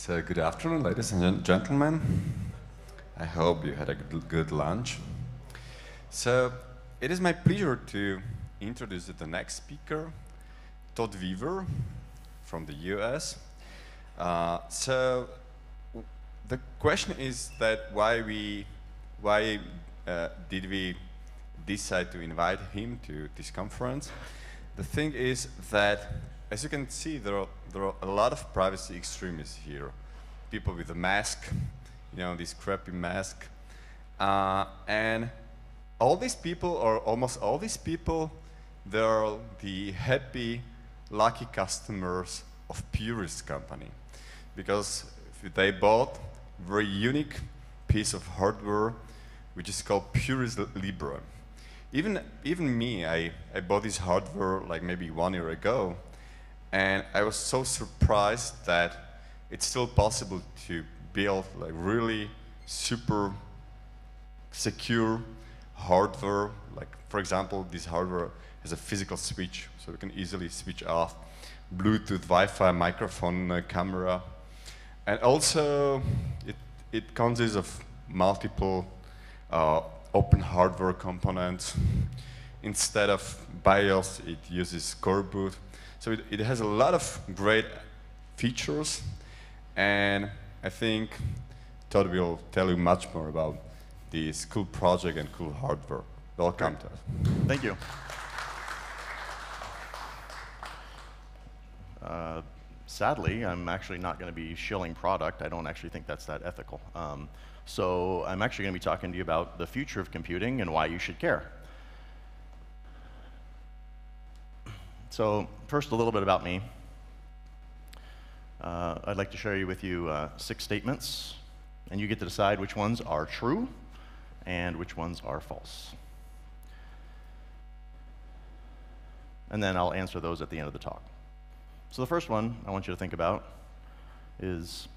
So good afternoon, ladies and gentlemen. I hope you had a good lunch. So it is my pleasure to introduce the next speaker, Todd Weaver from the US. So the question is that why did we decide to invite him to this conference? The thing is that, as you can see, there are a lot of privacy extremists here. People with a mask, this crappy mask. And all these people, or almost all these people, they're the happy, lucky customers of Puris company. Because they bought a very unique piece of hardware, which is called Puris Libre. Even me, I bought this hardware like maybe 1 year ago, and I was so surprised that it's still possible to build like really super secure hardware. Like, for example, this hardware has a physical switch, so we can easily switch off Bluetooth, Wi-Fi, microphone, camera. And also, it consists of multiple open hardware components. Instead of BIOS, it uses core boot. So it has a lot of great features, and I think Todd will tell you much more about this cool project and cool hardware. Welcome, Todd. Thank you. Sadly, I'm actually not going to be shilling product. I don't actually think that's that ethical. So I'm actually going to be talking to you about the future of computing and why you should care. So first, a little bit about me. I'd like to share with you 6 statements, and you get to decide which ones are true and which ones are false. And then I'll answer those at the end of the talk. So the first one I want you to think about is,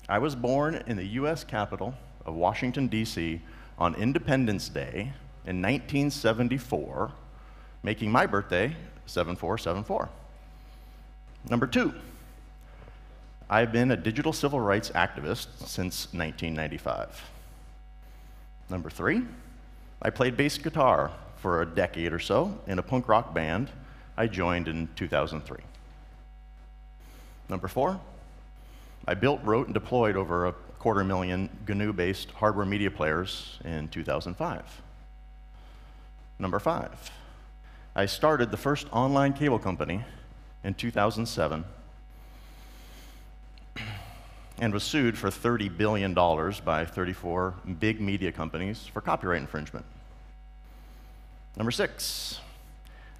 I was born in the US capital of Washington, D.C. on Independence Day in 1974, making my birthday 7474. Number 2, I've been a digital civil rights activist since 1995. Number 3, I played bass guitar for a decade or so in a punk rock band I joined in 2003. Number 4, I built, wrote, and deployed over 250,000 GNU-based hardware media players in 2005. Number 5, I started the first online cable company in 2007 and was sued for $30 billion by 34 big media companies for copyright infringement. Number 6,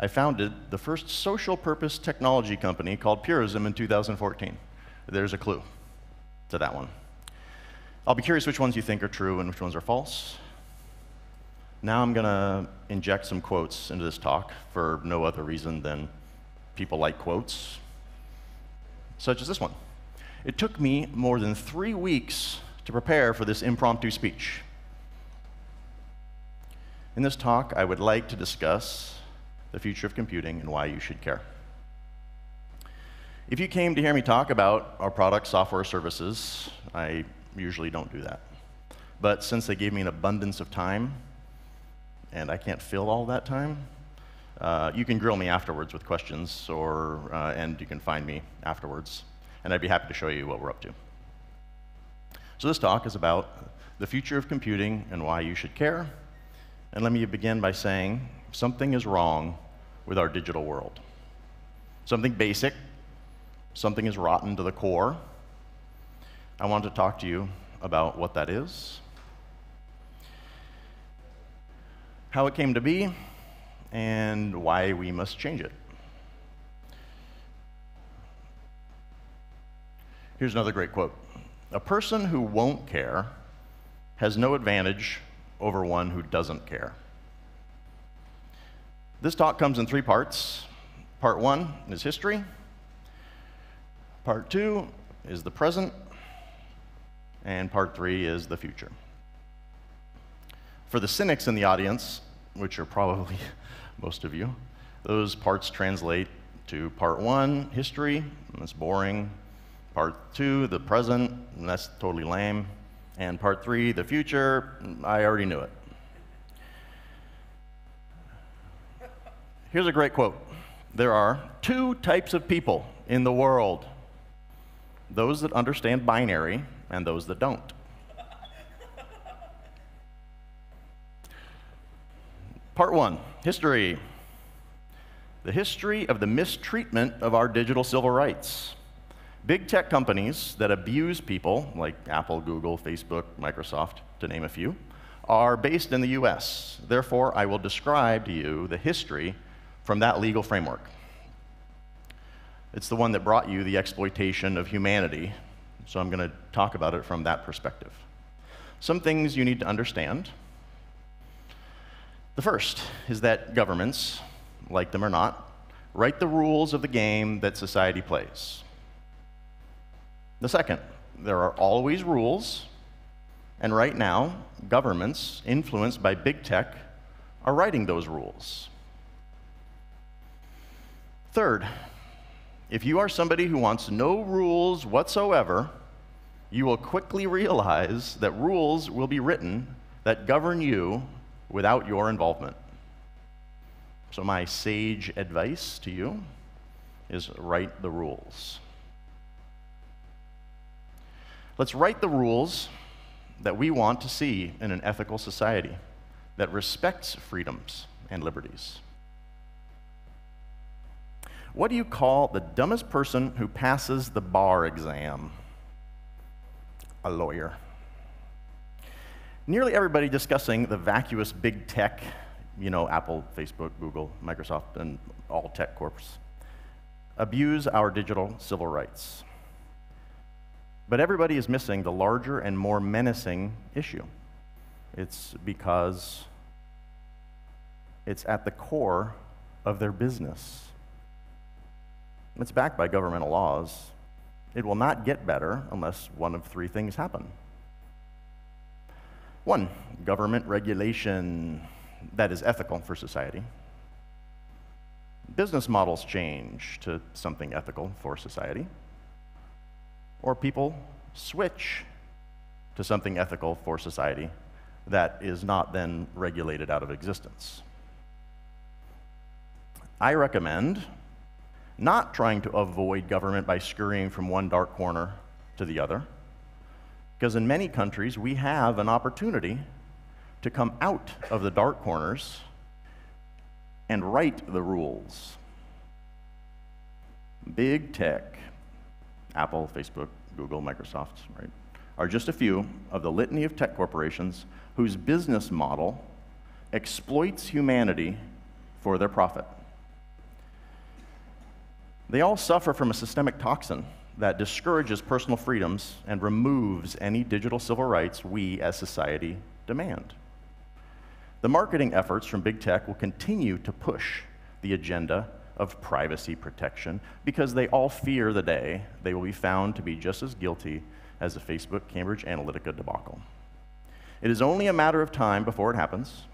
I founded the first social purpose technology company called Purism in 2014. There's a clue to that one. I'll be curious which ones you think are true and which ones are false. Now I'm going to inject some quotes into this talk for no other reason than people like quotes, such as this one. It took me more than 3 weeks to prepare for this impromptu speech. In this talk, I would like to discuss the future of computing and why you should care. If you came to hear me talk about our product, software, services, I usually don't do that. But since they gave me an abundance of time, and I can't fill all that time, you can grill me afterwards with questions, and you can find me afterwards, and I'd be happy to show you what we're up to. So this talk is about the future of computing and why you should care. And let me begin by saying something is wrong with our digital world. Something basic, something is rotten to the core. I want to talk to you about what that is, how it came to be, and why we must change it. Here's another great quote. A person who won't care has no advantage over one who doesn't care. This talk comes in 3 parts. Part 1 is history. Part 2 is the present. And part 3 is the future. For the cynics in the audience, which are probably most of you, those parts translate to part 1, history, and it's boring. Part 2, the present, and that's totally lame. And part 3, the future, I already knew it. Here's a great quote. There are 2 types of people in the world: those that understand binary and those that don't. Part 1, history. The history of the mistreatment of our digital civil rights. Big tech companies that abuse people, like Apple, Google, Facebook, Microsoft, to name a few, are based in the US. Therefore, I will describe to you the history from that legal framework. It's the one that brought you the exploitation of humanity, so I'm going to talk about it from that perspective. Some things you need to understand. The first is that governments, like them or not, write the rules of the game that society plays. The second, there are always rules, and right now, governments influenced by big tech are writing those rules. Third, if you are somebody who wants no rules whatsoever, you will quickly realize that rules will be written that govern you without your involvement. So my sage advice to you is write the rules. Let's write the rules that we want to see in an ethical society that respects freedoms and liberties. What do you call the dumbest person who passes the bar exam? A lawyer. Nearly everybody discussing the vacuous big tech, Apple, Facebook, Google, Microsoft, and all tech corps, abuse our digital civil rights. But everybody is missing the larger and more menacing issue. It's because it's at the core of their business. It's backed by governmental laws. It will not get better unless one of 3 things happen. 1, government regulation that is ethical for society. Business models change to something ethical for society. Or people switch to something ethical for society that is not then regulated out of existence. I recommend not trying to avoid government by scurrying from one dark corner to the other, because in many countries we have an opportunity to come out of the dark corners and write the rules. Big tech, Apple, Facebook, Google, Microsoft, right, are just a few of the litany of tech corporations whose business model exploits humanity for their profit. They all suffer from a systemic toxin that discourages personal freedoms and removes any digital civil rights we as society demand. The marketing efforts from big tech will continue to push the agenda of privacy protection because they all fear the day they will be found to be just as guilty as the Facebook Cambridge Analytica debacle. It is only a matter of time before it happens,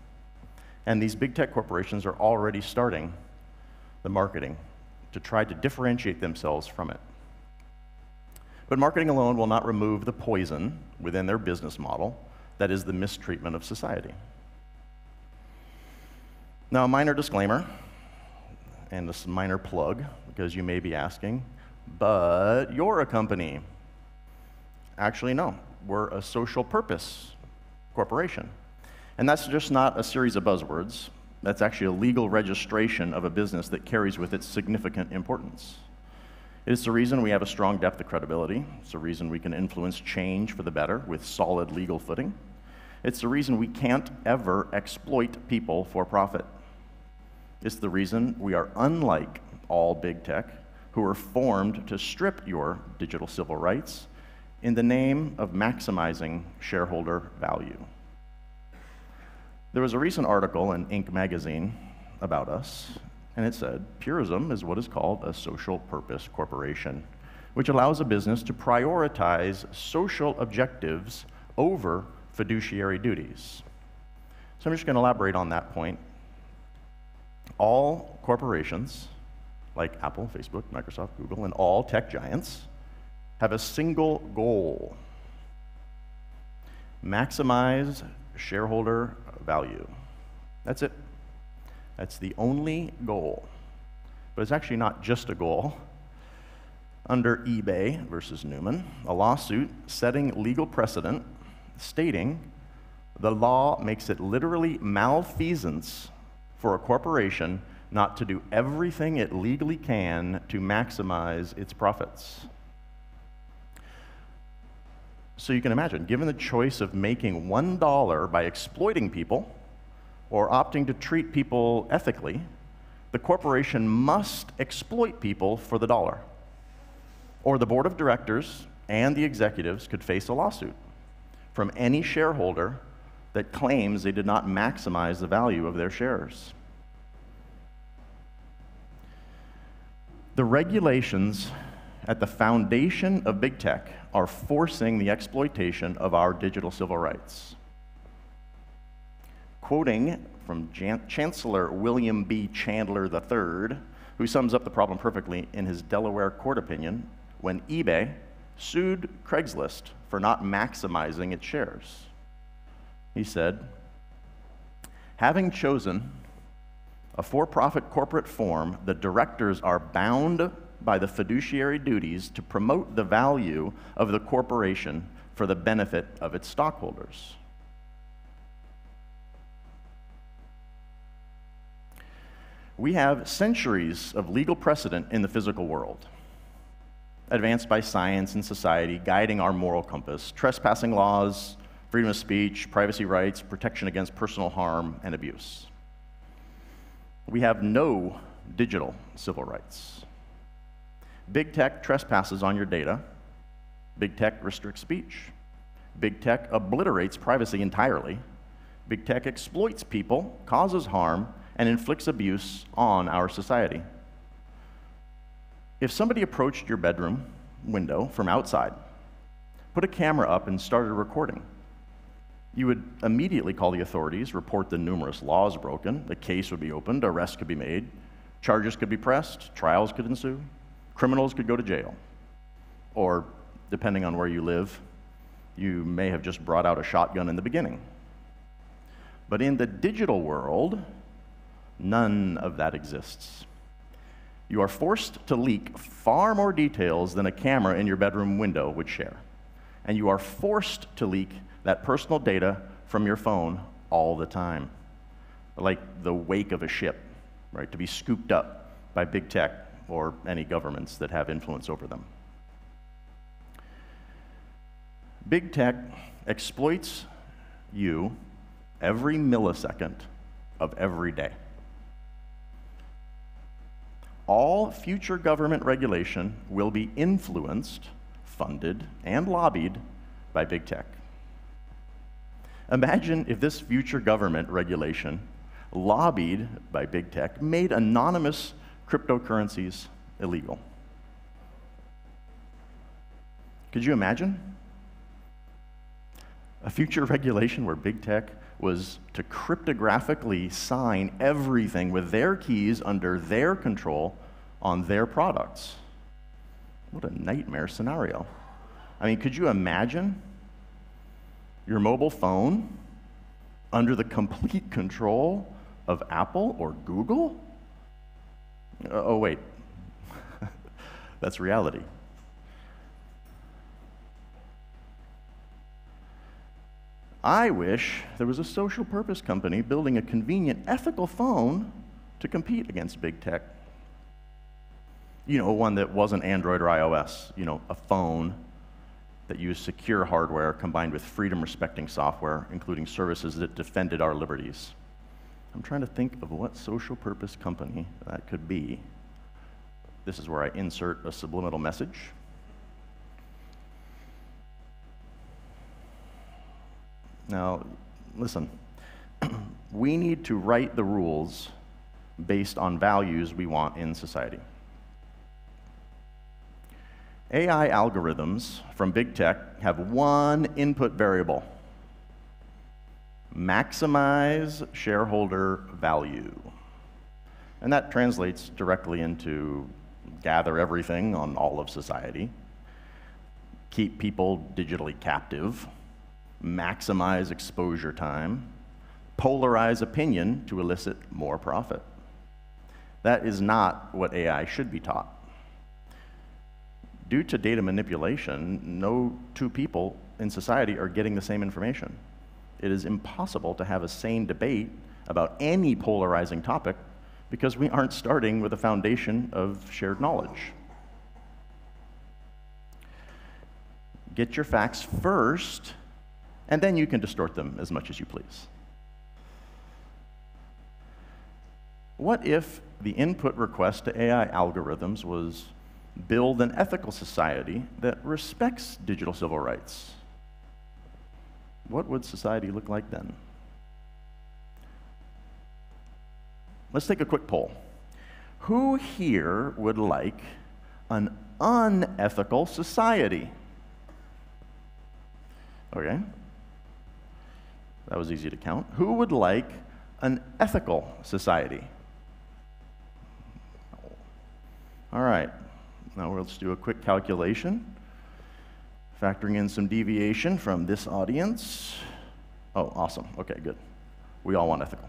and these big tech corporations are already starting the marketing to try to differentiate themselves from it. But marketing alone will not remove the poison within their business model that is the mistreatment of society. Now, a minor disclaimer, and this minor plug, because you may be asking, but you're a company. Actually, no, we're a social purpose corporation. And that's just not a series of buzzwords. That's actually a legal registration of a business that carries with it significant importance. It's the reason we have a strong depth of credibility. It's the reason we can influence change for the better with solid legal footing. It's the reason we can't ever exploit people for profit. It's the reason we are unlike all big tech, who are formed to strip your digital civil rights in the name of maximizing shareholder value. There was a recent article in Inc. magazine about us, and it said, Purism is what is called a social purpose corporation, which allows a business to prioritize social objectives over fiduciary duties. So I'm just going to elaborate on that point. All corporations, like Apple, Facebook, Microsoft, Google, and all tech giants, have a single goal: maximize shareholder value. That's it. That's the only goal. But it's actually not just a goal. Under eBay versus Newman, a lawsuit setting legal precedent stating the law makes it literally malfeasance for a corporation not to do everything it legally can to maximize its profits. So you can imagine, given the choice of making $1 by exploiting people or opting to treat people ethically, the corporation must exploit people for the dollar. Or the board of directors and the executives could face a lawsuit from any shareholder that claims they did not maximize the value of their shares. The regulations at the foundation of big tech are forcing the exploitation of our digital civil rights. Quoting from Chancellor William B. Chandler III, who sums up the problem perfectly in his Delaware court opinion when eBay sued Craigslist for not maximizing its shares. He said, "Having chosen a for-profit corporate form, the directors are bound by the fiduciary duties to promote the value of the corporation for the benefit of its stockholders." We have centuries of legal precedent in the physical world, advanced by science and society, guiding our moral compass: trespassing laws, freedom of speech, privacy rights, protection against personal harm and abuse. We have no digital civil rights. Big tech trespasses on your data. Big tech restricts speech. Big tech obliterates privacy entirely. Big tech exploits people, causes harm, and inflicts abuse on our society. If somebody approached your bedroom window from outside, put a camera up, and started recording, you would immediately call the authorities, report the numerous laws broken, the case would be opened, arrests could be made, charges could be pressed, trials could ensue, criminals could go to jail. Or, depending on where you live, you may have just brought out a shotgun in the beginning. But in the digital world, none of that exists. You are forced to leak far more details than a camera in your bedroom window would share. And you are forced to leak that personal data from your phone all the time, like the wake of a ship, right, to be scooped up by big tech or any governments that have influence over them. Big tech exploits you every millisecond of every day. All future government regulation will be influenced, funded, and lobbied by big tech. Imagine if this future government regulation, lobbied by big tech, made anonymous cryptocurrencies illegal. Could you imagine? A future regulation where big tech was to cryptographically sign everything with their keys under their control on their products. What a nightmare scenario. I mean, could you imagine your mobile phone under the complete control of Apple or Google? Oh, wait. That's reality. I wish there was a social purpose company building a convenient, ethical phone to compete against big tech. You know, one that wasn't Android or iOS. You know, a phone that used secure hardware combined with freedom-respecting software, including services that defended our liberties. I'm trying to think of what social purpose company that could be. This is where I insert a subliminal message. Now, listen, we need to write the rules based on values we want in society. AI algorithms from big tech have one input variable: maximize shareholder value. And that translates directly into gather everything on all of society. keep people digitally captive, maximize exposure time, polarize opinion to elicit more profit. That is not what AI should be taught. Due to data manipulation, no two people in society are getting the same information. It is impossible to have a sane debate about any polarizing topic because we aren't starting with a foundation of shared knowledge. Get your facts first, and then you can distort them as much as you please. What if the input request to AI algorithms was build an ethical society that respects digital civil rights? What would society look like then? Let's take a quick poll. Who here would like an unethical society? Okay. That was easy to count. Who would like an ethical society? All right. Now let's do a quick calculation, factoring in some deviation from this audience. Oh, awesome. Okay, good. We all want ethical.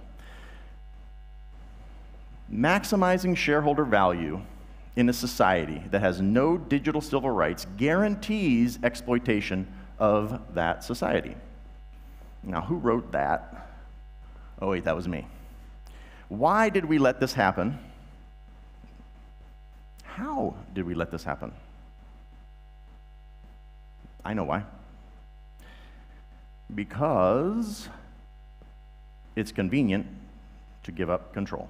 Maximizing shareholder value in a society that has no digital civil rights guarantees exploitation of that society. Now, who wrote that? Oh, wait, that was me. Why did we let this happen? How did we let this happen? I know why. Because it's convenient to give up control.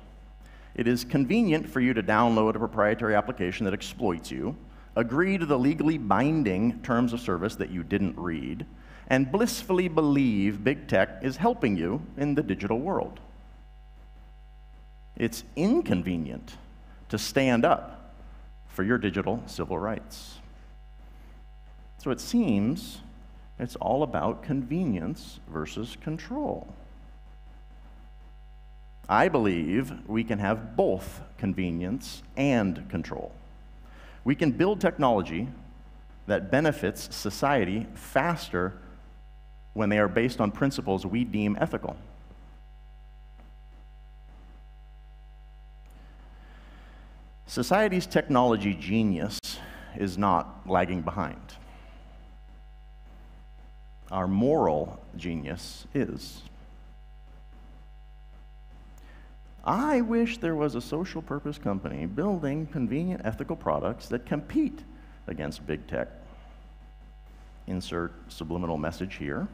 It is convenient for you to download a proprietary application that exploits you, agree to the legally binding terms of service that you didn't read, and blissfully believe big tech is helping you in the digital world. It's inconvenient to stand up for your digital civil rights. So it seems it's all about convenience versus control. I believe we can have both convenience and control. We can build technology that benefits society faster when they are based on principles we deem ethical. Society's technology genius is not lagging behind. Our moral genius is. I wish there was a social purpose company building convenient ethical products that compete against big tech. Insert subliminal message here.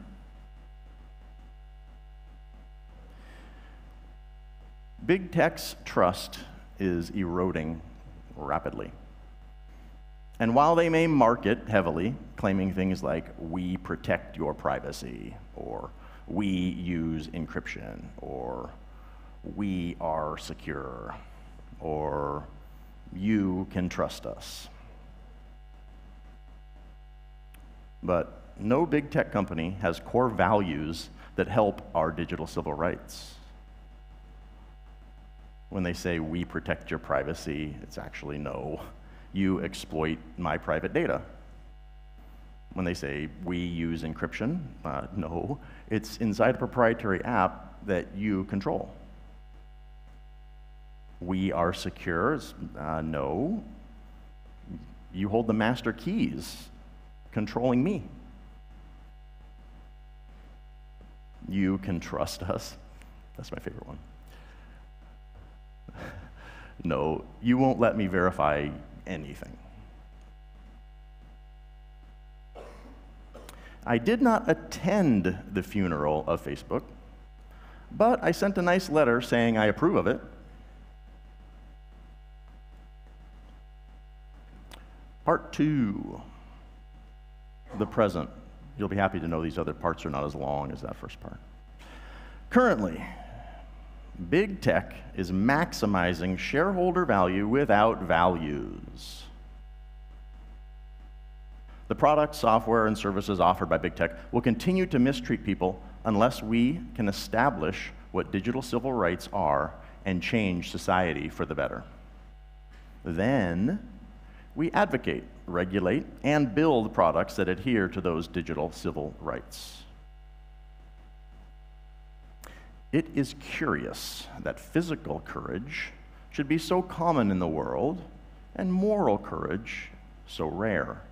Big tech's trust is eroding rapidly. And while they may market heavily, claiming things like, we protect your privacy, or we use encryption, or we are secure, or you can trust us. But no big tech company has core values that help our digital civil rights. When they say, we protect your privacy, it's actually no. You exploit my private data. When they say, we use encryption, no. It's inside a proprietary app that you control. We are secure, no. You hold the master keys, controlling me. You can trust us. That's my favorite one. No, you won't let me verify anything. I did not attend the funeral of Facebook, but I sent a nice letter saying I approve of it. Part 2, the present. You'll be happy to know these other parts are not as long as that first part. Currently, big tech is maximizing shareholder value without values. The products, software, and services offered by big tech will continue to mistreat people unless we can establish what digital civil rights are and change society for the better. Then, we advocate, regulate, and build products that adhere to those digital civil rights. It is curious that physical courage should be so common in the world and moral courage so rare.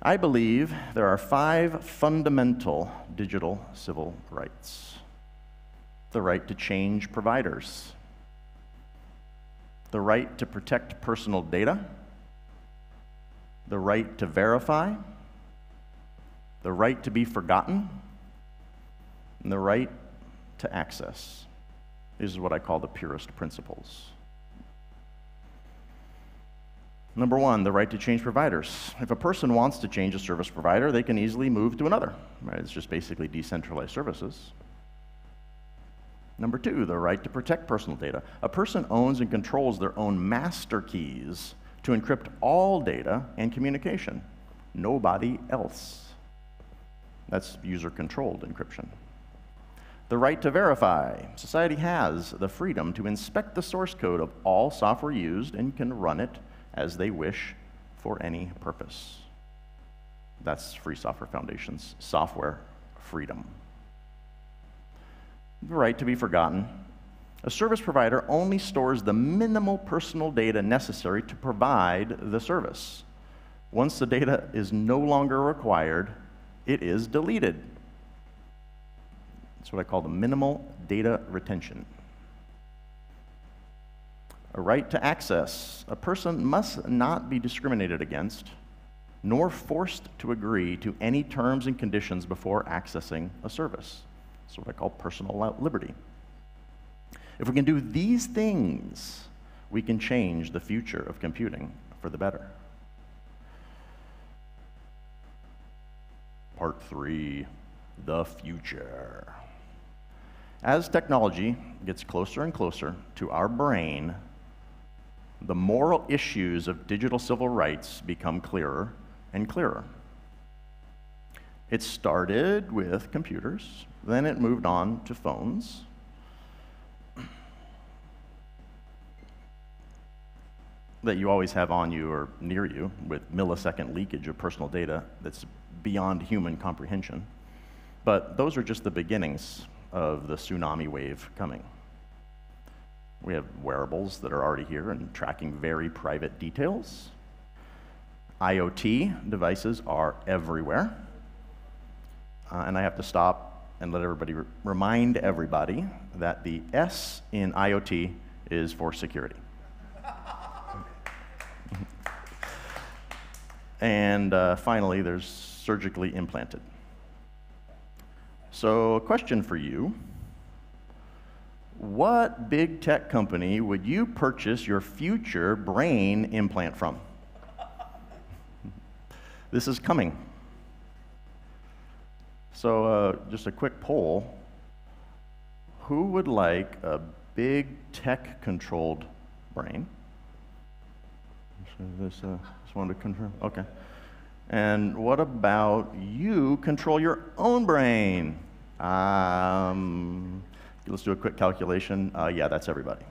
I believe there are 5 fundamental digital civil rights. The right to change providers, the right to protect personal data, the right to verify, the right to be forgotten, and the right to access. These are what I call the purest principles. Number 1, the right to change providers. If a person wants to change a service provider, they can easily move to another. Right? It's just basically decentralized services. Number 2, the right to protect personal data. A person owns and controls their own master keys to encrypt all data and communication. Nobody else. That's user-controlled encryption. The right to verify. Society has the freedom to inspect the source code of all software used and can run it as they wish for any purpose. That's Free Software Foundation's software freedom. The right to be forgotten. A service provider only stores the minimal personal data necessary to provide the service. Once the data is no longer required, it is deleted. That's what I call the minimal data retention. A right to access. A person must not be discriminated against, nor forced to agree to any terms and conditions before accessing a service. That's what I call personal liberty. If we can do these things, we can change the future of computing for the better. Part 3, the future. As technology gets closer and closer to our brain, the moral issues of digital civil rights become clearer and clearer. It started with computers, then it moved on to phones. That you always have on you or near you with millisecond leakage of personal data that's beyond human comprehension. But those are just the beginnings of the tsunami wave coming. We have wearables that are already here and tracking very private details. IoT devices are everywhere. And I have to stop and let everybody remind everybody that the S in IoT is for security. And finally, there's surgically implanted. So a question for you. What big tech company would you purchase your future brain implant from? This is coming. So just a quick poll. Who would like a big tech-controlled brain? Just wanted to confirm. Okay. And what about you control your own brain? Let's do a quick calculation. Yeah, that's everybody.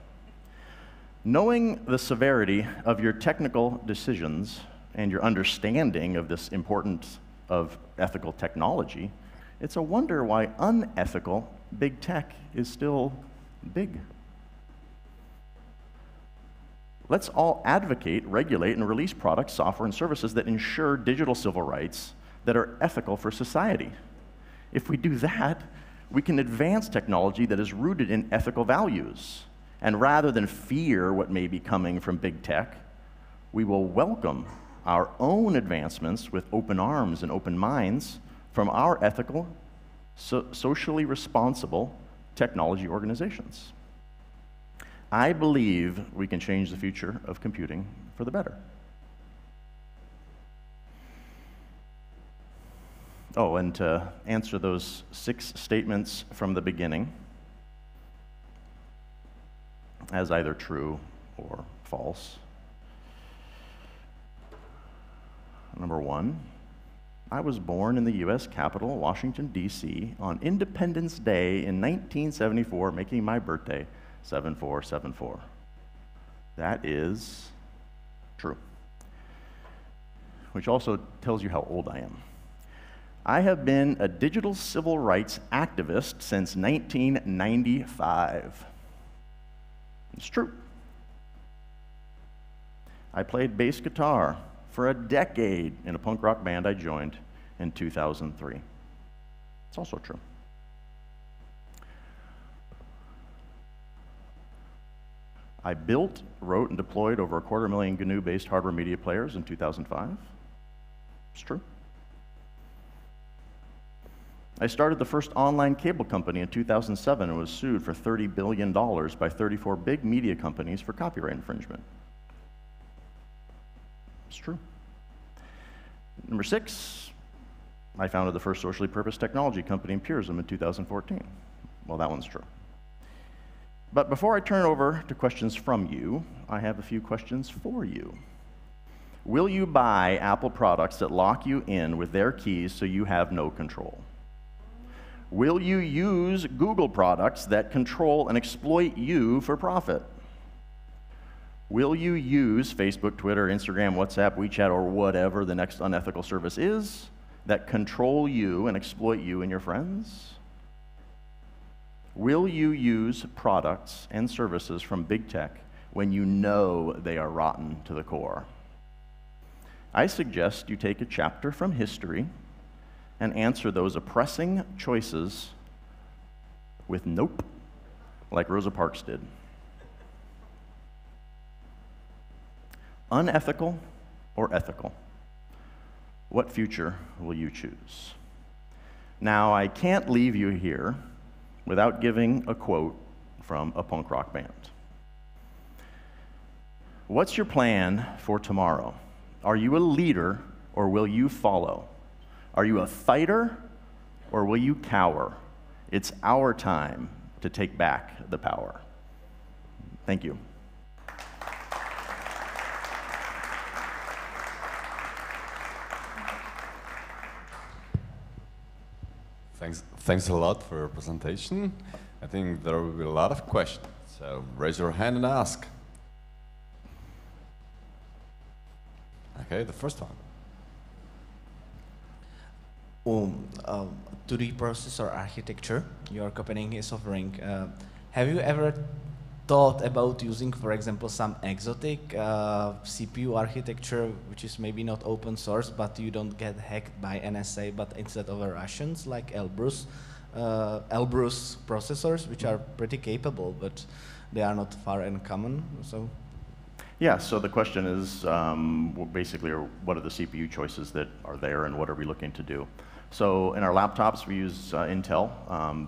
Knowing the severity of your technical decisions and your understanding of this importance of ethical technology, it's a wonder why unethical big tech is still big. Let's all advocate, regulate, and release products, software, and services that ensure digital civil rights that are ethical for society. If we do that, we can advance technology that is rooted in ethical values. And rather than fear what may be coming from big tech, we will welcome our own advancements with open arms and open minds from our ethical, socially responsible technology organizations. I believe we can change the future of computing for the better. Oh, and to answer those 6 statements from the beginning as either true or false. Number 1, I was born in the US Capitol, Washington, D.C. on Independence Day in 1974, making my birthday 7474. That is true. Which also tells you how old I am. I have been a digital civil rights activist since 1995. It's true. I played bass guitar for a decade in a punk rock band I joined in 2003. It's also true. I built, wrote, and deployed over 250,000 GNU-based hardware media players in 2005. It's true. I started the first online cable company in 2007 and was sued for $30 billion by 34 big media companies for copyright infringement. It's true. Number 6, I founded the first socially purposed technology company in Purism in 2014. Well, that one's true. But before I turn over to questions from you, I have a few questions for you. Will you buy Apple products that lock you in with their keys so you have no control? Will you use Google products that control and exploit you for profit? Will you use Facebook, Twitter, Instagram, WhatsApp, WeChat, or whatever the next unethical service is that control you and exploit you and your friends? Will you use products and services from big tech when you know they are rotten to the core? I suggest you take a chapter from history and answer those oppressing choices with nope, like Rosa Parks did. Unethical or ethical? What future will you choose? Now, I can't leave you here without giving a quote from a punk rock band. What's your plan for tomorrow? Are you a leader or will you follow? Are you a fighter or will you cower? It's our time to take back the power. Thank you. Thanks a lot for your presentation. I think there will be a lot of questions, so raise your hand and ask. Okay, the first one. To the processor architecture your company is offering, have you ever thought about using, for example, some exotic CPU architecture, which is maybe not open source, but you don't get hacked by NSA, but instead of Russians, like Elbrus processors, which are pretty capable, but they are not far and common, so? Yeah, so the question is basically what are the CPU choices that are there and what are we looking to do? So in our laptops we use Intel,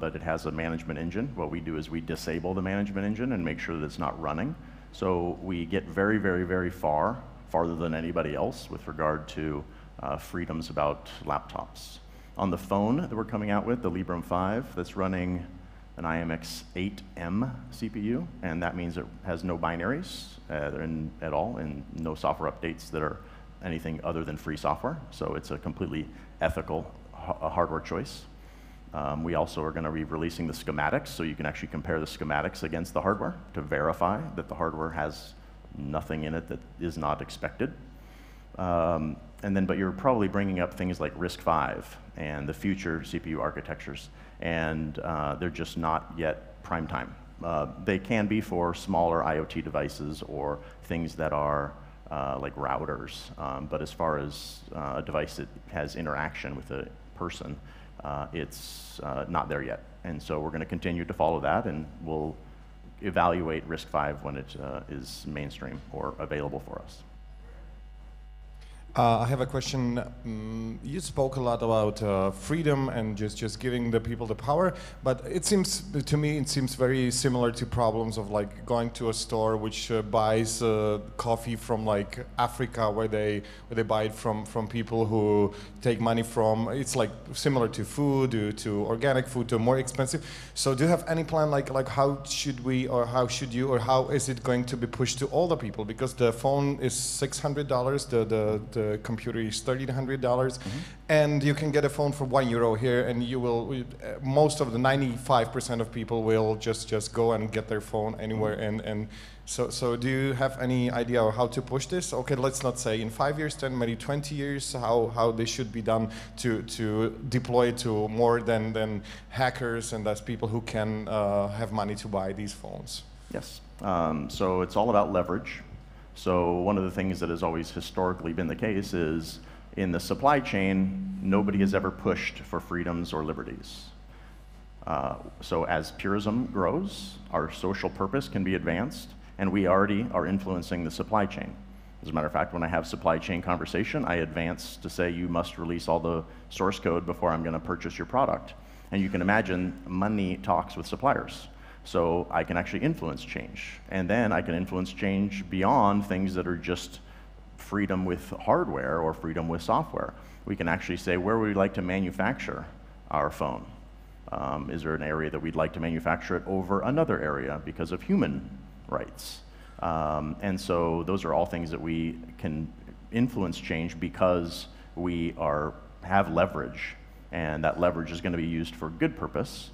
but it has a management engine. What we do is we disable the management engine and make sure that it's not running. So we get very, very, very farther than anybody else with regard to freedoms about laptops. On the phone that we're coming out with, the Librem 5, that's running an IMX8M CPU, and that means it has no binaries at all, and no software updates that are anything other than free software. So it's a completely ethical hardware choice. We also are going to be releasing the schematics, so you can actually compare the schematics against the hardware to verify that the hardware has nothing in it that is not expected. But you're probably bringing up things like RISC-V and the future CPU architectures, and they're just not yet prime time. They can be for smaller IoT devices or things that are like routers, but as far as a device that has interaction with a person, it's not there yet. And so we're going to continue to follow that, and we'll evaluate RISC-V when it is mainstream or available for us. I have a question. You spoke a lot about freedom and just giving the people the power, but it seems to me it seems very similar to problems of like going to a store which buys coffee from like Africa, where they buy it from people who take money from. It's like similar to food, to organic food, to more expensive. So do you have any plan like how should we, or how should you, or how is it going to be pushed to all the people? Because the phone is $600, the computer is $1,300, and you can get a phone for €1 here, and you will most of the 95% of people will just go and get their phone anywhere. And so do you have any idea of how to push this? Okay, let's not say in 5 years, 10, maybe 20 years, how this should be done to deploy to more than hackers and as people who can have money to buy these phones. Yes. So it's all about leverage. So one of the things that has always historically been the case is in the supply chain, nobody has ever pushed for freedoms or liberties. So as purism grows, our social purpose can be advanced, and we already are influencing the supply chain. As a matter of fact, when I have supply chain conversation, I advance to say you must release all the source code before I'm going to purchase your product. And you can imagine money talks with suppliers. So I can actually influence change. And then I can influence change beyond things that are just freedom with hardware or freedom with software. We can actually say, where would we like to manufacture our phone? Is there an area that we'd like to manufacture it over another area because of human rights? And so those are all things that we can influence change because we have leverage, and that leverage is going to be used for good purpose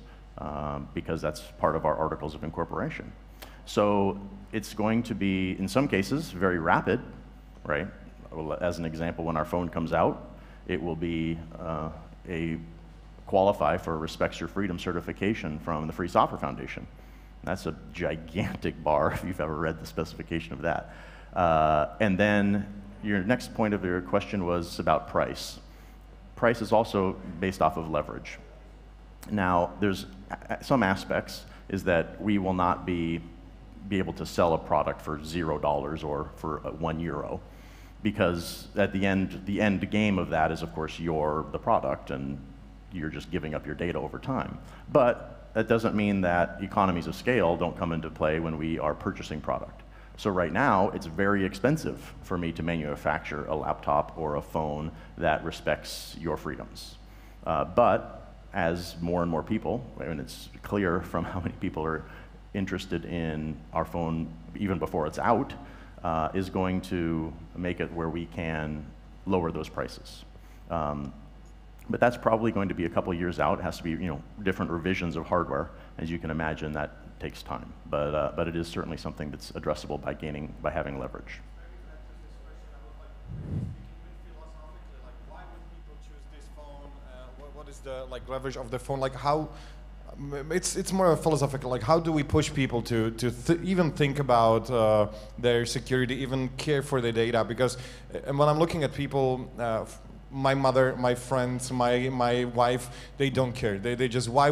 because that's part of our articles of incorporation. So it's going to be, in some cases, very rapid, right? As an example, when our phone comes out, it will be qualify for Respects Your Freedom certification from the Free Software Foundation. That's a gigantic bar if you've ever read the specification of that. And then your next point of your question was about price. Price is also based off of leverage. Now, there's some aspects is that we will not be able to sell a product for $0 or for €1, because at the end game of that is, of course, you're the product and you're just giving up your data over time. But that doesn't mean that economies of scale don't come into play when we are purchasing product. So right now, it's very expensive for me to manufacture a laptop or a phone that respects your freedoms. But as more and more people, and it's clear from how many people are interested in our phone even before it's out, is going to make it where we can lower those prices. But that's probably going to be a couple of years out. It has to be, different revisions of hardware. As you can imagine, that takes time. But it is certainly something that's addressable by having leverage. Why would people choose this phone? What is the leverage of the phone? Like how? It's more philosophical. Like how do we push people to even think about their security, even care for their data? Because when I'm looking at people. My mother, my friends, my wife, they don't care. They just, I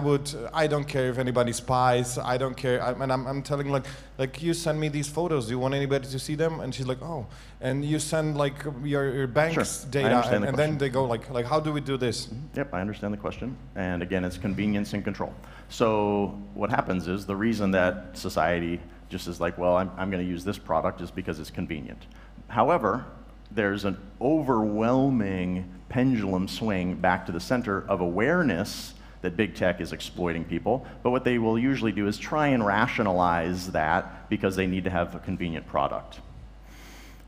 don't care if anybody spies, I don't care. And I'm telling like you send me these photos, do you want anybody to see them? And she's like, oh. And you send like your bank's data, and then they go like how do we do this? Yep, I understand the question. And again, it's convenience and control. So what happens is the reason that society just is like, well, I'm going to use this product is because it's convenient. However, there's an overwhelming pendulum swing back to the center of awareness that big tech is exploiting people. But what they will usually do is try and rationalize that because they need to have a convenient product.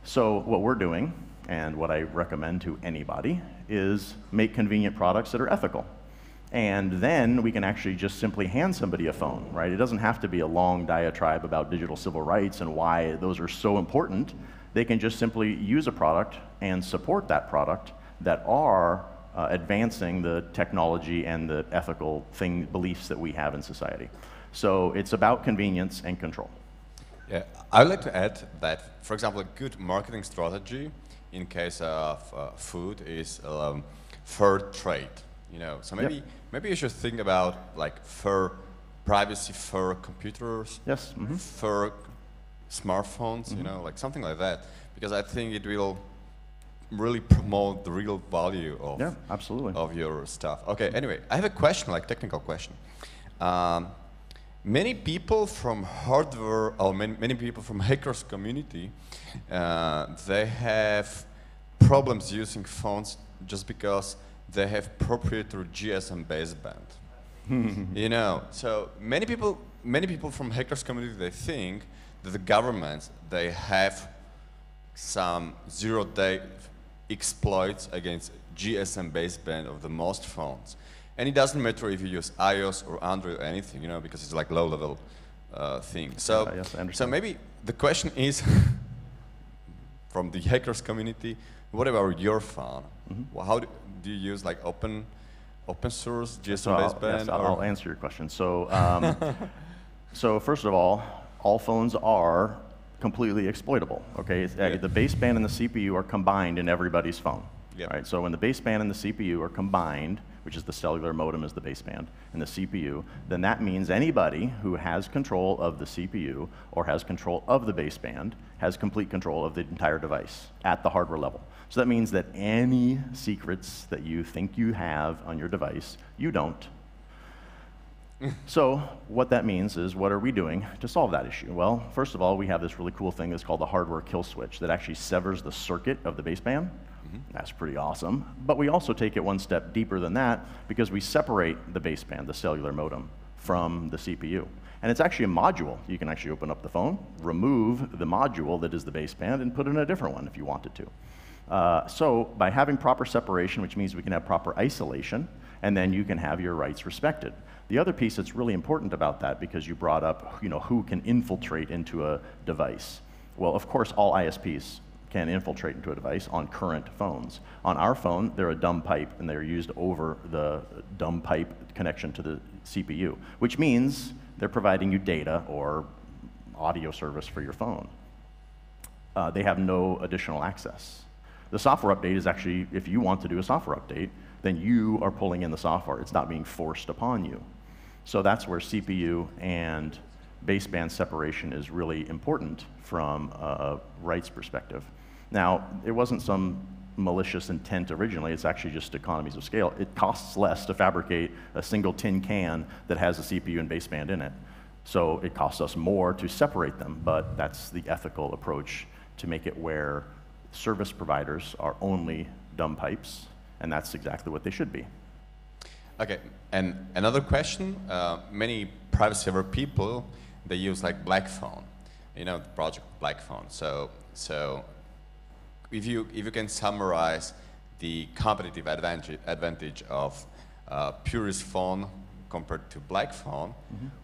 So what we're doing, and what I recommend to anybody, is make convenient products that are ethical. And then we can actually just simply hand somebody a phone, right? It doesn't have to be a long diatribe about digital civil rights and why those are so important. They can just simply use a product and support that product that are advancing the technology and the ethical beliefs that we have in society. So it's about convenience and control. Yeah, I would like to add that, for example, a good marketing strategy in case of food is fair trade. So maybe you should think about like fair privacy, fair computers, yes, fair smartphones, like something like that, because I think it will really promote the real value of of your stuff. Okay, anyway, I have a question, like technical question. Many people from hardware, or many people from hackers community, they have problems using phones just because they have proprietary GSM baseband. So many people from hackers community, they think that the governments, they have some zero-day exploits against GSM baseband of the most phones. And it doesn't matter if you use iOS or Android or anything, you know, because it's like low-level thing. So, yes, I understand. so maybe the question is, from the hackers community, what about your phone? Well, how do you use like open source GSM baseband? Yes, I'll answer your question. So, so first of all phones are completely exploitable. Okay, the baseband and the CPU are combined in everybody's phone. Yeah. Right. So when the baseband and the CPU are combined, which is the cellular modem is the baseband and the CPU, then that means anybody who has control of the CPU or has control of the baseband has complete control of the entire device at the hardware level. So that means that any secrets that you think you have on your device, you don't. So what that means is, what are we doing to solve that issue? Well, first of all, we have this really cool thing that's called the hardware kill switch that actually severs the circuit of the baseband. That's pretty awesome. But we also take it one step deeper than that, because we separate the baseband, the cellular modem, from the CPU. And it's actually a module. You can actually open up the phone, remove the module that is the baseband, and put in a different one if you wanted to. So by having proper separation, which means we can have proper isolation, and then you can have your rights respected. The other piece that's really important about that, because you brought up, you know, who can infiltrate into a device. Well, of course, all ISPs can infiltrate into a device on current phones. On our phone, they're a dumb pipe, and they're used over the dumb pipe connection to the CPU, which means they're providing you data or audio service for your phone. They have no additional access. The software update is actually, if you want to do a software update, then you are pulling in the software. It's not being forced upon you. So that's where CPU and baseband separation is really important from a rights perspective. Now, it wasn't some malicious intent originally, it's actually just economies of scale. It costs less to fabricate a single tin can that has a CPU and baseband in it. So it costs us more to separate them, but that's the ethical approach to make it where service providers are only dumb pipes, and that's exactly what they should be. Okay, and another question, many privacy-aware people, they use like Black Phone, you know, the project Black Phone. So if you can summarize the competitive advantage of Purist phone compared to Black Phone,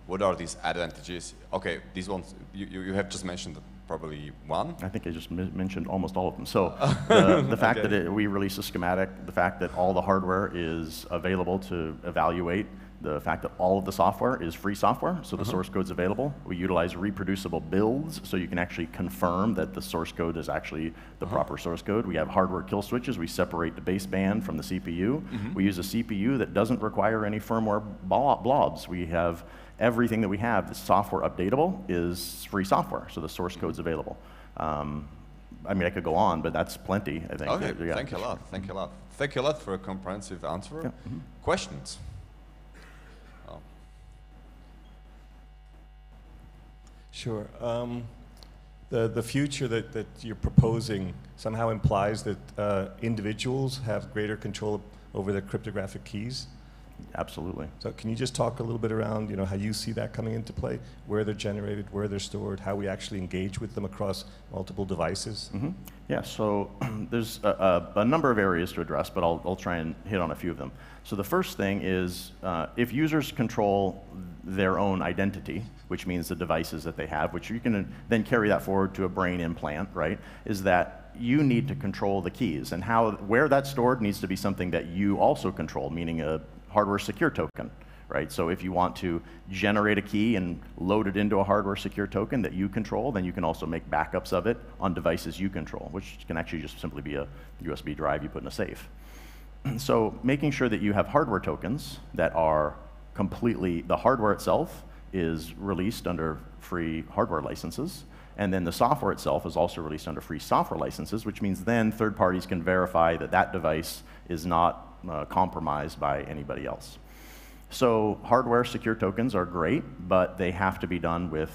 what are these advantages? Okay, these ones, you have just mentioned probably one. I think I just mentioned almost all of them. So the fact Okay. that we release a schematic, the fact that all the hardware is available to evaluate, the fact that all of the software is free software, so the source code's available. We utilize reproducible builds, so you can actually confirm that the source code is actually the proper source code. We have hardware kill switches. We separate the baseband from the CPU. We use a CPU that doesn't require any firmware blobs. We have everything that we have that's software updatable is free software, so the source code's available. I mean, I could go on, but that's plenty, I think. Okay, Yeah. thank you a lot, thank you a lot. Thank you a lot for a comprehensive answer. Yeah. Questions? Sure. The future that you're proposing somehow implies that individuals have greater control over their cryptographic keys. Absolutely. So can you just talk a little bit around, you know, how you see that coming into play, where they're generated, where they're stored, how we actually engage with them across multiple devices? Yeah, so there's a number of areas to address, but I'll try and hit on a few of them. So the first thing is, if users control their own identity, which means the devices that they have, which you can then carry that forward to a brain implant, right, is that you need to control the keys. And where that's stored needs to be something that you also control, meaning a hardware secure token, right? So if you want to generate a key and load it into a hardware secure token that you control, then you can also make backups of it on devices you control, which can actually just simply be a USB drive you put in a safe. So making sure that you have hardware tokens that are completely, the hardware itself is released under free hardware licenses, and then the software itself is also released under free software licenses, which means then third parties can verify that that device is not compromised by anybody else. So hardware secure tokens are great, but they have to be done with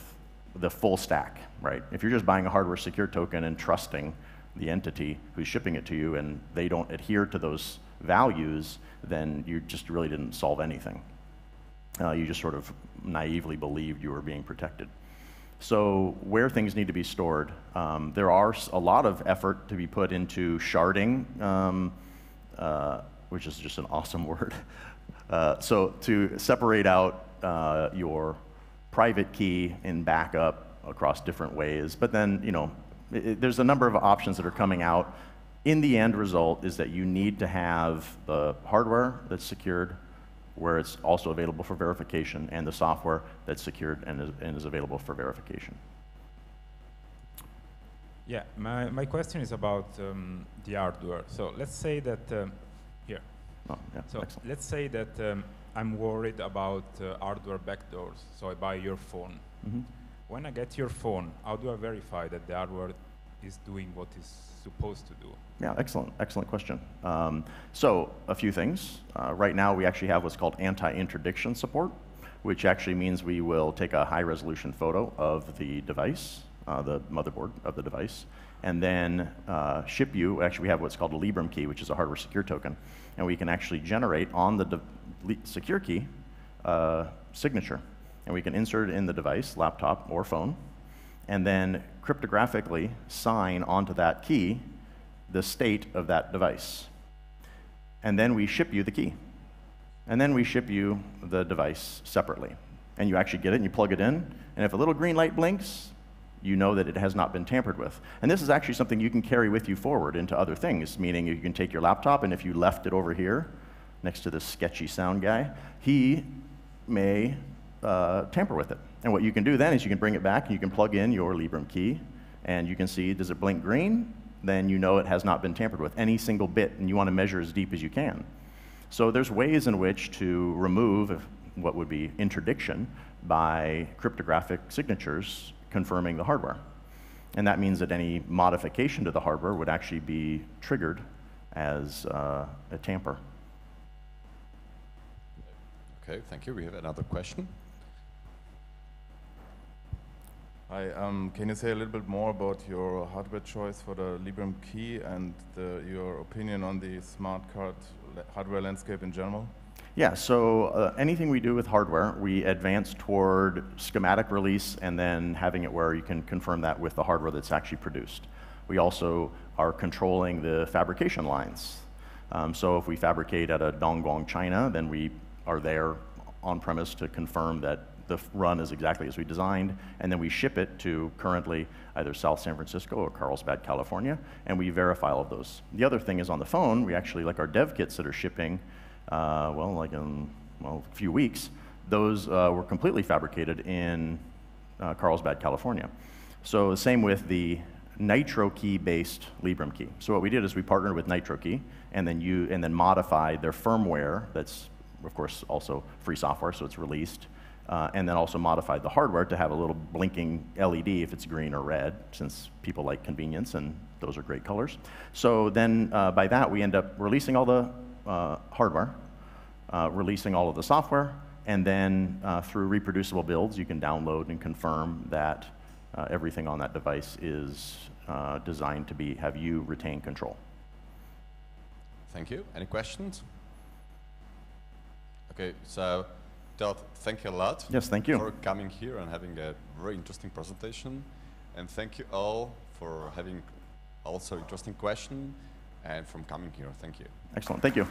the full stack, right? If you're just buying a hardware secure token and trusting the entity who's shipping it to you and they don't adhere to those values, then you just really didn't solve anything. You just sort of naively believed you were being protected. So where things need to be stored, there are a lot of effort to be put into sharding, which is just an awesome word. So to separate out your private key in backup across different ways, but then there's a number of options that are coming out. In the end result is that you need to have the hardware that's secured, where it's also available for verification, and the software that's secured and is available for verification. Yeah, my question is about the hardware. So let's say that here. Oh, yeah, so excellent. let's say that I'm worried about hardware backdoors. So I buy your phone. Mm-hmm. When I get your phone, how do I verify that the hardware is doing what it's supposed to do? Yeah, excellent question. So a few things. Right now we actually have what's called anti-interdiction support, which actually means we will take a high-resolution photo of the device, the motherboard of the device, and then ship you, actually we have what's called a Librem key, which is a hardware secure token, and we can actually generate on the secure key signature, and we can insert it in the device, laptop or phone, and then cryptographically sign onto that key the state of that device. And then we ship you the key. And then we ship you the device separately. And you actually get it and you plug it in, and if a little green light blinks, you know that it has not been tampered with. And this is actually something you can carry with you forward into other things, meaning you can take your laptop, and if you left it over here next to this sketchy sound guy, he may tamper with it. And what you can do then is you can bring it back and you can plug in your Librem key, and you can see, does it blink green? Then you know it has not been tampered with, any single bit, and you want to measure as deep as you can. So there's ways in which to remove what would be interdiction by cryptographic signatures confirming the hardware. And that means that any modification to the hardware would actually be triggered as a tamper. Okay, thank you. We have another question. Hi, can you say a little bit more about your hardware choice for the Librem key and your opinion on the smart card hardware landscape in general? Yeah, so anything we do with hardware, we advance toward schematic release and then having it where you can confirm that with the hardware that's actually produced. We also are controlling the fabrication lines. So if we fabricate at a Dongguan, China, then we are there on premise to confirm that the run is exactly as we designed, and then we ship it to currently either South San Francisco or Carlsbad, California, and we verify all of those. The other thing is on the phone, we actually, like our dev kits that are shipping, like in a few weeks, those were completely fabricated in Carlsbad, California. So the same with the Nitro key-based Librem key. So what we did is we partnered with Nitro Key, and then modified their firmware. That's, of course, also free software, so it's released. And then also modified the hardware to have a little blinking LED if it's green or red, since people like convenience, and those are great colors. So then by that, we end up releasing all the hardware, releasing all of the software, and then through reproducible builds, you can download and confirm that everything on that device is designed to have you retain control. Thank you. Any questions? Okay, so Todd, thank you a lot. Yes, thank you. For coming here and having a very interesting presentation. And thank you all for having also interesting question and from coming here. Thank you. Excellent, thank you.